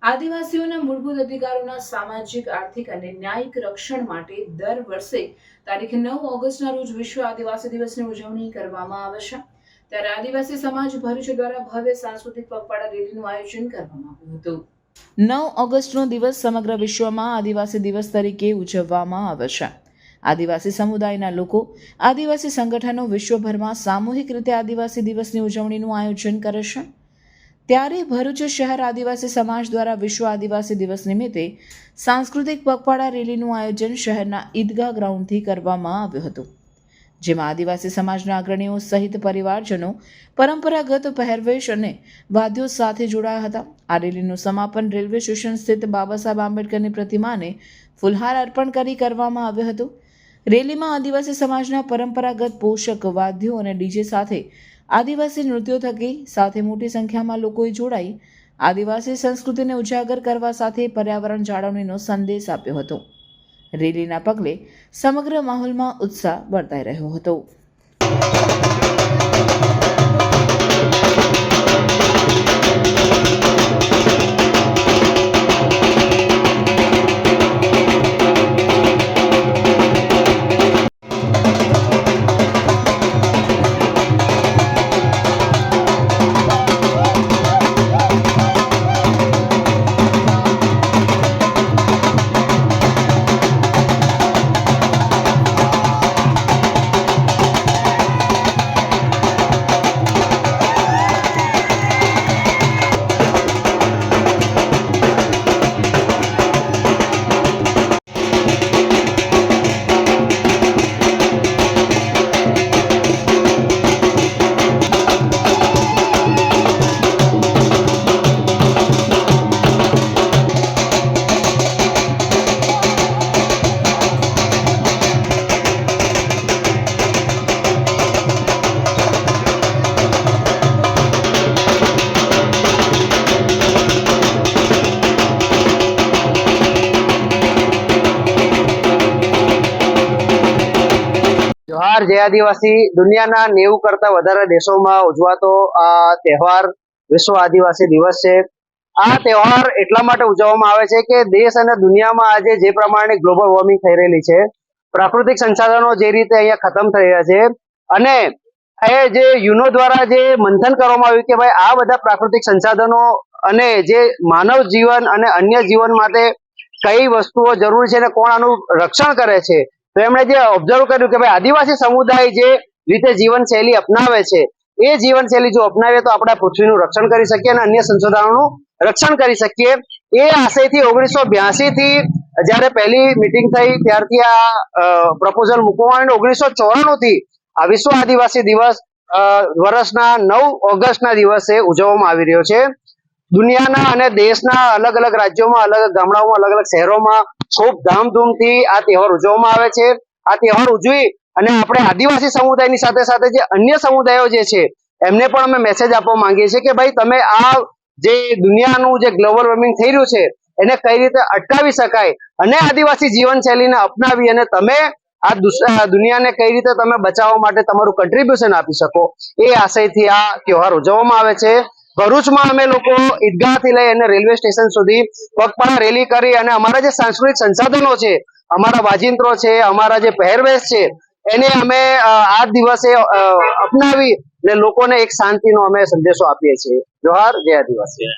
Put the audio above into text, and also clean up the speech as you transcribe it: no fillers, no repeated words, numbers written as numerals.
આદિવાસીઓના મૂળભૂત અધિકારોના સામાજિક, આર્થિક અને ન્યાયિક રક્ષણ માટે દર વર્ષે તારીખ 9 ઓગસ્ટના રોજ વિશ્વ આદિવાસી દિવસની ઉજવણી કરવામાં આવે છે। ત્યારે આદિવાસી સમાજ ભરૂચ દ્વારા ભવ્ય સાંસ્કૃતિક પગપાળા રેલીનું આયોજન કરવામાં આવ્યું હતું। 9 ઓગસ્ટનો દિવસ સમગ્ર વિશ્વમાં આદિવાસી દિવસ તરીકે ઉજવવામાં આવે છે। આદિવાસી સમુદાયના લોકો, આદિવાસી સંગઠનો વિશ્વભરમાં સામૂહિક રીતે આદિવાસી દિવસની ઉજવણીનું આયોજન કરે છે। ત્યારે ભરૂચ શહેર આદિવાસી સમાજ દ્વારા વિશ્વ આદિવાસી દિવસ નિમિત્તે સાંસ્કૃતિક પગપાળા રેલીનું આયોજન શહેરના ઈદગાહ ગ્રાઉન્ડથી કરવામાં આવ્યું હતું, જેમાં આદિવાસી સમાજના અગ્રણીઓ સહિત પરિવારજનો પરંપરાગત પહેરવેશ અને વાદ્યો સાથે જોડાયા હતા। આ રેલીનું સમાપન રેલવે સ્ટેશન સ્થિત બાબા સાહેબ આંબેડકરની પ્રતિમાને ફૂલહાર અર્પણ કરી કરવામાં આવ્યું હતું। રેલીમાં આદિવાસી સમાજના પરંપરાગત પોષક વાદ્યો અને ડીજે સાથે આદિવાસી નૃત્યો થકી સાથે મોટી સંખ્યામાં લોકોએ જોડાઈ આદિવાસી સંસ્કૃતિને ઉજાગર કરવા સાથે પર્યાવરણ જાળવણીનો સંદેશ આપ્યો હતો। રેલીના પગલે સમગ્ર માહોલમાં ઉત્સાહ વર્તાઈ રહ્યો હતો। જોહાર જય આદિવાસી। દુનિયાના 90 કરતા વધારે દેશોમાં ઉજવાતો આ તહેવાર વિશ્વ આદિવાસી દિવસ છે। આ તહેવાર એટલા માટે ઉજવવામાં આવે છે કે દેશ અને દુનિયામાં આજે જે પ્રમાણે ગ્લોબલ વોર્મિંગ થઈ રહેલી છે, પ્રાકૃતિક સંસાધનો જે રીતે અહીંયા ખતમ થઈ રહ્યા છે અને એ જે યુનો દ્વારા જે મંથન કરવામાં આવ્યું કે ભાઈ આ બધા પ્રાકૃતિક સંસાધનો અને જે માનવ જીવન અને અન્ય જીવન માટે કઈ વસ્તુઓ જરૂરી છે અને કોણ આનું રક્ષણ કરે છે, તો એમણે જે ઓબ્ઝર્વ કર્યું કે ભાઈ આદિવાસી સમુદાય જે રીતે જીવનશૈલી અપનાવે છે એ જીવનશૈલી જો અપનાવીએ તો આપણે પૃથ્વીનું રક્ષણ કરી શકીએ અને અન્ય સંસાધનોનું રક્ષણ કરી શકીએ। એ આશયથી 1982 થી જ્યારે પહેલી મીટિંગ થઈ ત્યારથી આ પ્રપોઝલ મૂકવામાં આવ્યું। 1994 થી આ વિશ્વ આદિવાસી દિવસ વર્ષના 9 ઓગસ્ટના દિવસે ઉજવવામાં આવી રહ્યો છે। દુનિયાના અને દેશના અલગ અલગ રાજ્યોમાં, અલગ અલગ ગામડાઓમાં, અલગ અલગ શહેરોમાં ખૂબ ધામધૂમથી આ તહેવાર ઉજવવામાં આવે છે। આ તહેવાર ઉજવી અને આપણે આદિવાસી સમુદાયની સાથે સાથે જે અન્ય સમુદાયો જે છે એમને પણ અમે મેસેજ આપવા માંગીએ છીએ કે ભાઈ તમે આ જે દુનિયાનું જે ગ્લોબલ વોર્મિંગ થઈ રહ્યું છે એને કઈ રીતે અટકાવી શકાય અને આદિવાસી જીવનશૈલીને અપનાવી અને તમે આ દુનિયાને કઈ રીતે તમે બચાવવા માટે તમારું કન્ટ્રીબ્યુશન આપી શકો, એ આશયથી આ તહેવાર ઉજવવામાં આવે છે। ભરૂચમાં અમે લોકો ઈદગાહથી લઈ અને રેલવે સ્ટેશન સુધી પગપાળા રેલી કરી અને અમારા જે સાંસ્કૃતિક સંસાધનો છે, અમારા વાજિંત્રો છે, અમારા જે પહેરવેશ છે એને અમે આ દિવસે અપનાવી અને લોકોને એક શાંતિનો અમે સંદેશો આપીએ છીએ। જોહાર જય આદિવાસી।